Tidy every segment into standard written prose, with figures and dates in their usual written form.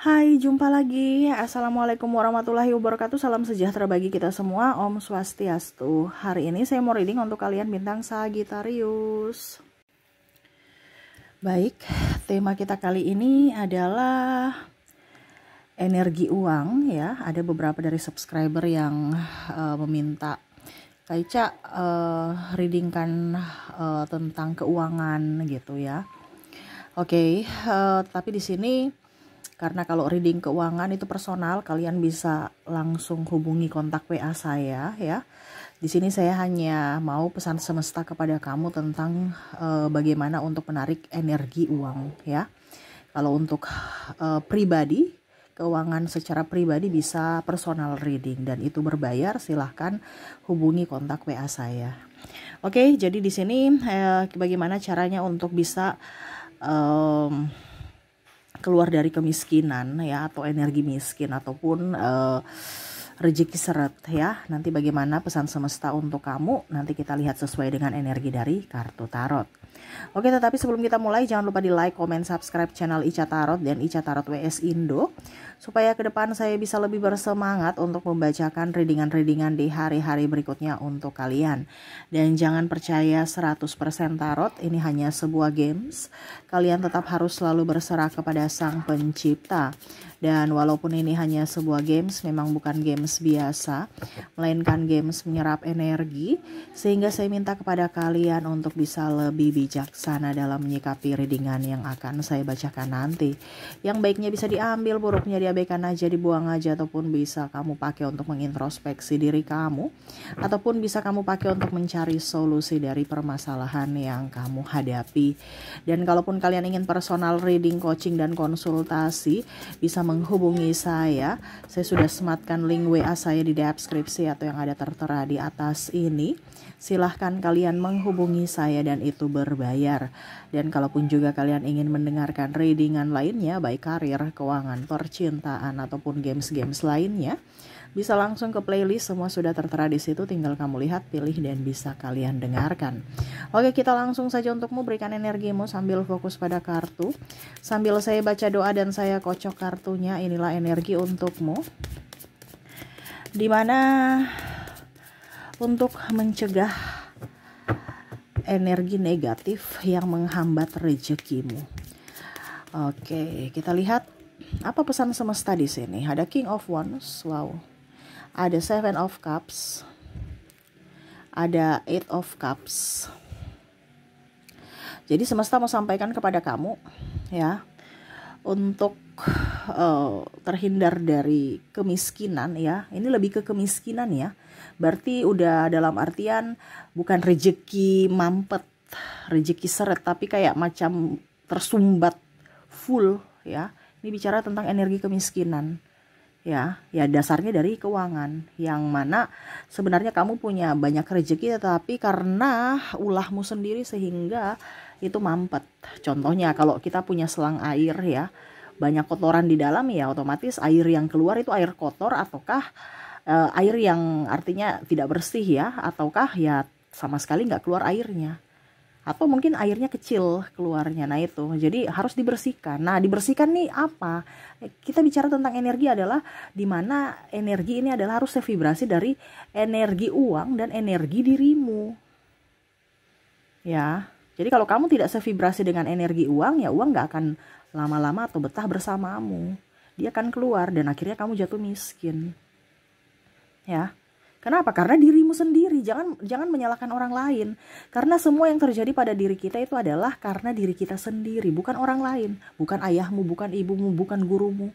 Hai, jumpa lagi. Assalamualaikum warahmatullahi wabarakatuh. Salam sejahtera bagi kita semua. Om Swastiastu. Hari ini saya mau reading untuk kalian bintang Sagittarius. Baik, tema kita kali ini adalah energi uang ya. Ada beberapa dari subscriber yang meminta Kaica readingkan tentang keuangan gitu ya. Oke, tapi di sini karena kalau reading keuangan itu personal, kalian bisa langsung hubungi kontak WA saya ya. Di sini saya hanya mau pesan semesta kepada kamu tentang bagaimana untuk menarik energi uang ya. Kalau untuk pribadi, keuangan secara pribadi bisa personal reading dan itu berbayar, silahkan hubungi kontak WA saya. Oke, jadi di sini bagaimana caranya untuk bisa keluar dari kemiskinan ya, atau energi miskin ataupun rezeki seret ya. Nanti bagaimana pesan semesta untuk kamu, nanti kita lihat sesuai dengan energi dari kartu tarot. Oke, tetapi sebelum kita mulai jangan lupa di like, comment, subscribe channel Ica Tarot dan Ica Tarot WS Indo supaya ke depan saya bisa lebih bersemangat untuk membacakan readingan-readingan di hari-hari berikutnya untuk kalian. Dan jangan percaya 100% tarot, ini hanya sebuah games. Kalian tetap harus selalu berserah kepada Sang Pencipta. Dan walaupun ini hanya sebuah games, memang bukan games biasa, melainkan games menyerap energi, sehingga saya minta kepada kalian untuk bisa lebih bijaksana dalam menyikapi readingan yang akan saya bacakan nanti. Yang baiknya bisa diambil, buruknya diabaikan aja, dibuang aja, ataupun bisa kamu pakai untuk mengintrospeksi diri kamu, ataupun bisa kamu pakai untuk mencari solusi dari permasalahan yang kamu hadapi. Dan kalaupun kalian ingin personal reading, coaching, dan konsultasi, bisa menghubungi saya sudah sematkan link WA saya di deskripsi atau yang ada tertera di atas ini. Silahkan kalian menghubungi saya dan itu berbayar. Dan kalaupun juga kalian ingin mendengarkan readingan lainnya, baik karir, keuangan, percintaan, ataupun games-games lainnya, bisa langsung ke playlist, semua sudah tertera di situ, tinggal kamu lihat, pilih, dan bisa kalian dengarkan. Oke, kita langsung saja untukmu, berikan energimu sambil fokus pada kartu. Sambil saya baca doa dan saya kocok kartunya, inilah energi untukmu. Dimana untuk mencegah energi negatif yang menghambat rezekimu. Oke, kita lihat apa pesan semesta di sini. Ada King of Wands, wow. Ada Seven of Cups, ada Eight of Cups. Jadi semesta mau sampaikan kepada kamu ya, untuk terhindar dari kemiskinan ya. Ini lebih ke kemiskinan ya. Berarti udah dalam artian bukan rezeki mampet, rezeki seret, tapi kayak macam tersumbat full ya. Ini bicara tentang energi kemiskinan. Ya dasarnya dari keuangan, yang mana sebenarnya kamu punya banyak rezeki tetapi karena ulahmu sendiri sehingga itu mampet. Contohnya kalau kita punya selang air ya, banyak kotoran di dalam ya, otomatis air yang keluar itu air kotor ataukah air yang artinya tidak bersih ya, ataukah ya sama sekali nggak keluar airnya, atau mungkin airnya kecil keluarnya. Nah itu jadi harus dibersihkan. Nah dibersihkan nih apa? Kita bicara tentang energi adalah dimana energi ini adalah harus sevibrasi dari energi uang dan energi dirimu ya. Jadi kalau kamu tidak sevibrasi dengan energi uang, ya uang nggak akan lama-lama atau betah bersamamu. Dia akan keluar dan akhirnya kamu jatuh miskin ya. Kenapa? Karena dirimu sendiri. Jangan menyalahkan orang lain. Karena semua yang terjadi pada diri kita itu adalah karena diri kita sendiri, bukan orang lain, bukan ayahmu, bukan ibumu, bukan gurumu.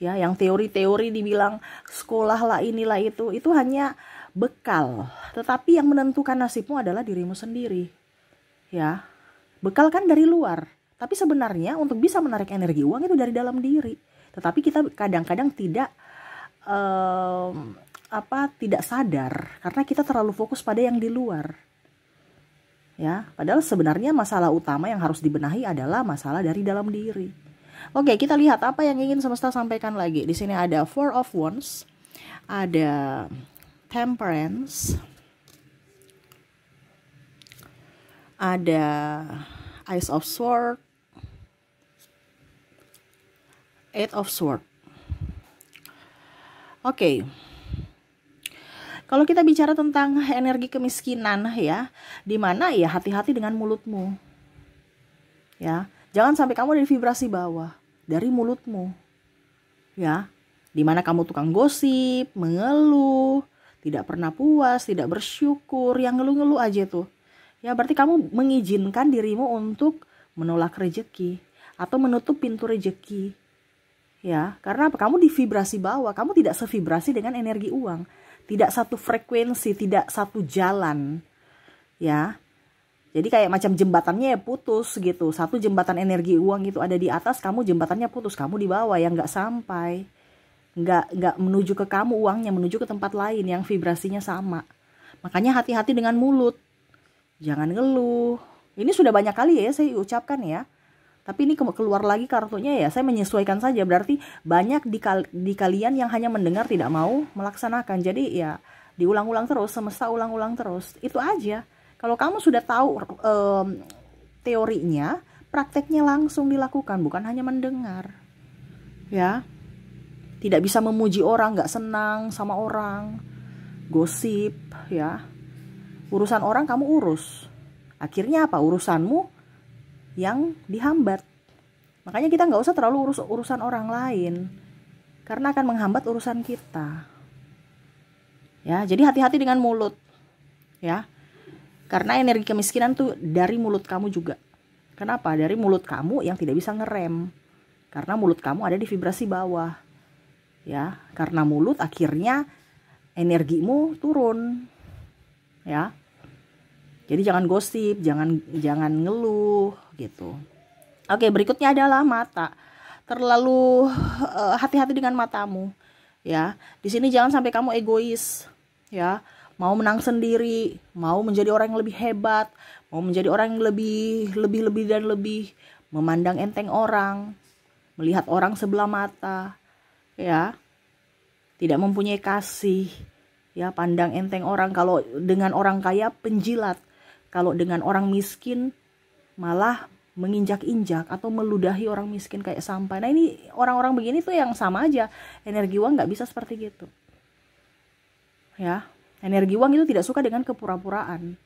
Ya, yang teori-teori dibilang sekolah lah inilah itu hanya bekal. Tetapi yang menentukan nasibmu adalah dirimu sendiri. Ya. Bekal kan dari luar. Tapi sebenarnya untuk bisa menarik energi uang itu dari dalam diri. Tetapi kita kadang-kadang tidak tidak sadar karena kita terlalu fokus pada yang di luar ya, padahal sebenarnya masalah utama yang harus dibenahi adalah masalah dari dalam diri. Oke, kita lihat apa yang ingin semesta sampaikan lagi. Di sini ada Four of Wands, ada Temperance, ada Ace of Swords, Eight of Swords. Oke. Kalau kita bicara tentang energi kemiskinan ya, dimana ya hati-hati dengan mulutmu. Ya, jangan sampai kamu dari vibrasi bawah, dari mulutmu. Ya, dimana kamu tukang gosip, mengeluh, tidak pernah puas, tidak bersyukur, yang ngeluh-ngeluh aja tuh. Ya, berarti kamu mengizinkan dirimu untuk menolak rezeki atau menutup pintu rezeki. Ya, karena apa? Kamu di vibrasi bawah, kamu tidak sevibrasi dengan energi uang. Tidak satu frekuensi, tidak satu jalan. Ya. Jadi kayak macam jembatannya ya putus gitu. Satu jembatan energi uang itu ada di atas, kamu jembatannya putus, kamu di bawah yang nggak sampai. Nggak menuju ke kamu uangnya, menuju ke tempat lain yang vibrasinya sama. Makanya hati-hati dengan mulut. Jangan ngeluh. Ini sudah banyak kali ya saya ucapkan ya. Tapi ini keluar lagi kartunya ya, saya menyesuaikan saja. Berarti banyak di kalian yang hanya mendengar tidak mau melaksanakan. Jadi ya diulang-ulang terus, semesta ulang-ulang terus. Itu aja. Kalau kamu sudah tahu teorinya, prakteknya langsung dilakukan, bukan hanya mendengar. Ya, tidak bisa memuji orang, nggak senang sama orang, gosip, ya. Urusan orang kamu urus. Akhirnya apa? Urusanmu yang dihambat. Makanya kita nggak usah terlalu urus urusan orang lain, karena akan menghambat urusan kita. Ya, jadi hati-hati dengan mulut. Ya, karena energi kemiskinan tuh dari mulut kamu juga. Kenapa? Dari mulut kamu yang tidak bisa ngerem. Karena mulut kamu ada di vibrasi bawah. Ya, karena mulut akhirnya energimu turun. Ya. Jadi jangan gosip, jangan ngeluh gitu. Oke, berikutnya adalah mata. Terlalu hati-hati dengan matamu. Ya, di sini jangan sampai kamu egois. Ya, mau menang sendiri, mau menjadi orang yang lebih hebat, mau menjadi orang yang lebih memandang enteng orang, melihat orang sebelah mata, ya, tidak mempunyai kasih, ya, pandang enteng orang. Kalau dengan orang kaya penjilat, kalau dengan orang miskin malah menginjak-injak atau meludahi orang miskin kayak sampah. Nah ini orang-orang begini tuh yang sama aja, energi uang nggak bisa seperti gitu. Ya, energi uang itu tidak suka dengan kepura-puraan.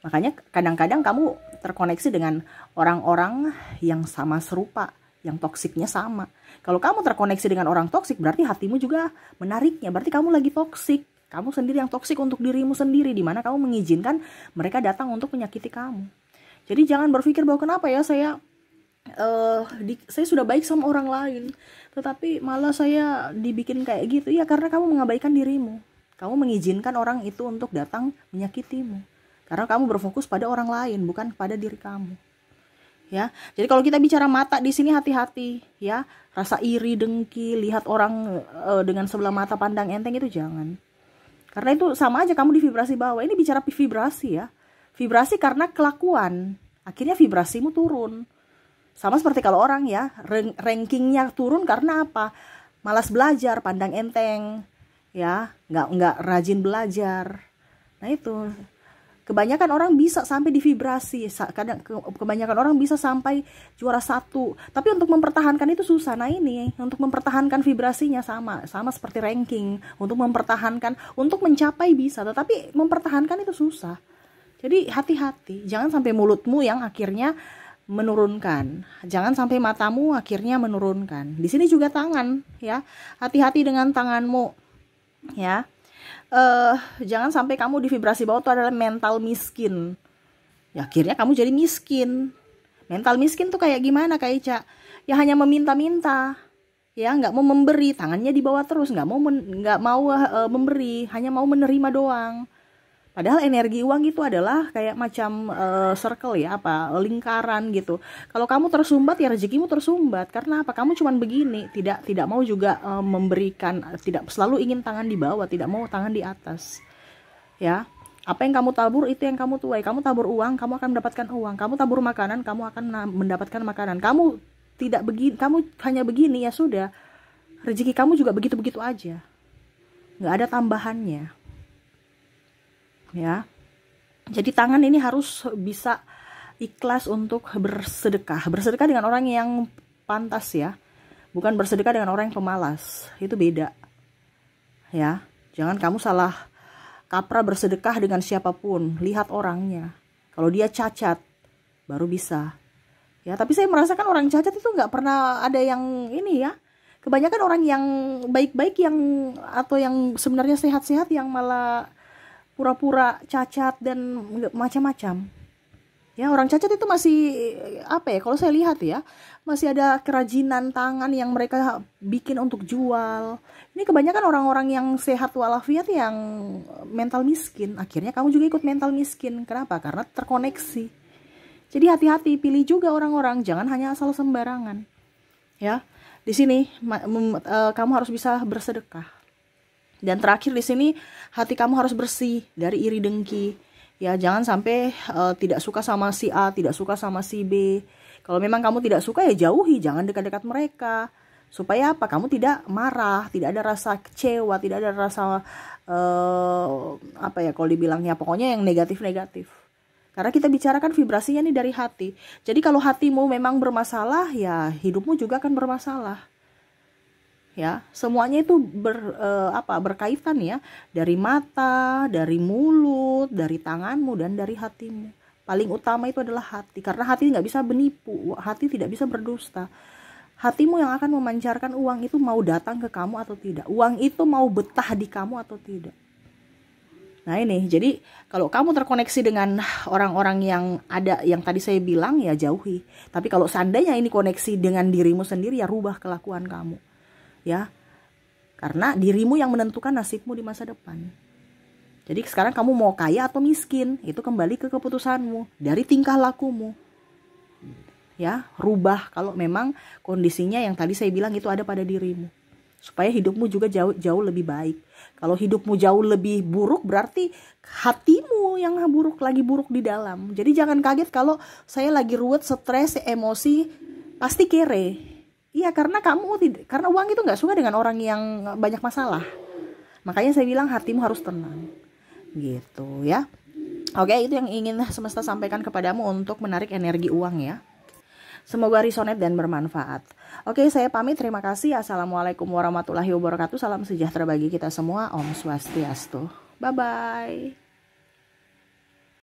Makanya kadang-kadang kamu terkoneksi dengan orang-orang yang sama serupa, yang toksiknya sama. Kalau kamu terkoneksi dengan orang toksik, berarti hatimu juga menariknya. Berarti kamu lagi toksik. Kamu sendiri yang toksik untuk dirimu sendiri, di mana kamu mengizinkan mereka datang untuk menyakiti kamu. Jadi jangan berpikir bahwa kenapa ya saya sudah baik sama orang lain, tetapi malah saya dibikin kayak gitu. Ya karena kamu mengabaikan dirimu. Kamu mengizinkan orang itu untuk datang menyakitimu. Karena kamu berfokus pada orang lain, bukan pada diri kamu. Ya, jadi kalau kita bicara mata di sini hati-hati, ya. Rasa iri, dengki, lihat orang dengan sebelah mata pandang enteng itu jangan. Karena itu sama aja kamu di vibrasi bawah. Ini bicara vibrasi ya. Vibrasi karena kelakuan. Akhirnya vibrasimu turun. Sama seperti kalau orang ya, rankingnya turun karena apa? Malas belajar, pandang enteng. Ya, nggak rajin belajar. Nah itu. Kebanyakan orang bisa sampai di vibrasi, kebanyakan orang bisa sampai juara 1. Tapi untuk mempertahankan itu susah. Nah ini, untuk mempertahankan vibrasinya sama seperti ranking. Untuk mempertahankan, untuk mencapai bisa, tetapi mempertahankan itu susah. Jadi hati-hati, jangan sampai mulutmu yang akhirnya menurunkan. Jangan sampai matamu akhirnya menurunkan. Di sini juga tangan, ya. Hati-hati dengan tanganmu, ya. Jangan sampai kamu di vibrasi bawah itu adalah mental miskin. Ya akhirnya kamu jadi miskin. Mental miskin tuh kayak gimana Kak Ica? Ya hanya meminta-minta. Ya nggak mau memberi, tangannya di bawah terus, nggak mau memberi, hanya mau menerima doang. Padahal energi uang itu adalah kayak macam circle ya, lingkaran gitu. Kalau kamu tersumbat ya rezekimu tersumbat. Karena apa? Kamu cuman begini, tidak mau juga memberikan, tidak selalu ingin tangan di bawah, tidak mau tangan di atas. Ya. Apa yang kamu tabur itu yang kamu tuai. Kamu tabur uang, kamu akan mendapatkan uang. Kamu tabur makanan, kamu akan mendapatkan makanan. Kamu tidak begini, kamu hanya begini ya sudah. Rezeki kamu juga begitu-begitu aja. Nggak ada tambahannya. Ya, jadi tangan ini harus bisa ikhlas untuk bersedekah dengan orang yang pantas ya. Bukan bersedekah dengan orang yang pemalas. Itu beda. Ya, jangan kamu salah kaprah bersedekah dengan siapapun. Lihat orangnya. Kalau dia cacat, baru bisa. Ya, tapi saya merasakan orang cacat itu nggak pernah ada yang ini ya. Kebanyakan orang yang baik-baik yang atau yang sebenarnya sehat-sehat yang malah pura-pura cacat dan macam-macam. Ya, orang cacat itu masih apa ya? Kalau saya lihat ya, masih ada kerajinan tangan yang mereka bikin untuk jual. Ini kebanyakan orang-orang yang sehat walafiat yang mental miskin. Akhirnya kamu juga ikut mental miskin. Kenapa? Karena terkoneksi. Jadi hati-hati, pilih juga orang-orang, jangan hanya asal sembarangan. Ya. Di sini kamu harus bisa bersedekah. Dan terakhir di sini hati kamu harus bersih dari iri dengki. Ya, jangan sampai tidak suka sama si A, tidak suka sama si B. Kalau memang kamu tidak suka ya jauhi, jangan dekat-dekat mereka. Supaya apa? Kamu tidak marah, tidak ada rasa kecewa, tidak ada rasa apa ya kalau dibilangnya, pokoknya yang negatif-negatif. Karena kita bicarakan vibrasinya nih dari hati. Jadi kalau hatimu memang bermasalah, ya hidupmu juga akan bermasalah. Ya, semuanya itu berkaitan ya, dari mata, dari mulut, dari tanganmu dan dari hatimu. Paling utama itu adalah hati, karena hati nggak bisa menipu, hati tidak bisa berdusta. Hatimu yang akan memancarkan uang itu mau datang ke kamu atau tidak, uang itu mau betah di kamu atau tidak. Nah ini, jadi kalau kamu terkoneksi dengan orang-orang yang ada, yang tadi saya bilang, ya jauhi. Tapi kalau seandainya ini koneksi dengan dirimu sendiri, ya rubah kelakuan kamu. Ya, karena dirimu yang menentukan nasibmu di masa depan. Jadi sekarang kamu mau kaya atau miskin, itu kembali ke keputusanmu, dari tingkah lakumu. Ya, rubah kalau memang kondisinya yang tadi saya bilang itu ada pada dirimu, supaya hidupmu juga jauh lebih baik. Kalau hidupmu jauh lebih buruk, berarti hatimu yang lagi buruk di dalam. Jadi jangan kaget kalau saya lagi ruwet, stres, emosi, pasti kere. Iya, karena karena uang itu nggak suka dengan orang yang banyak masalah. Makanya saya bilang hatimu harus tenang, gitu ya. Oke, itu yang ingin semesta sampaikan kepadamu untuk menarik energi uang ya. Semoga resonate dan bermanfaat. Oke, saya pamit. Terima kasih. Assalamualaikum warahmatullahi wabarakatuh. Salam sejahtera bagi kita semua. Om Swastiastu. Bye bye.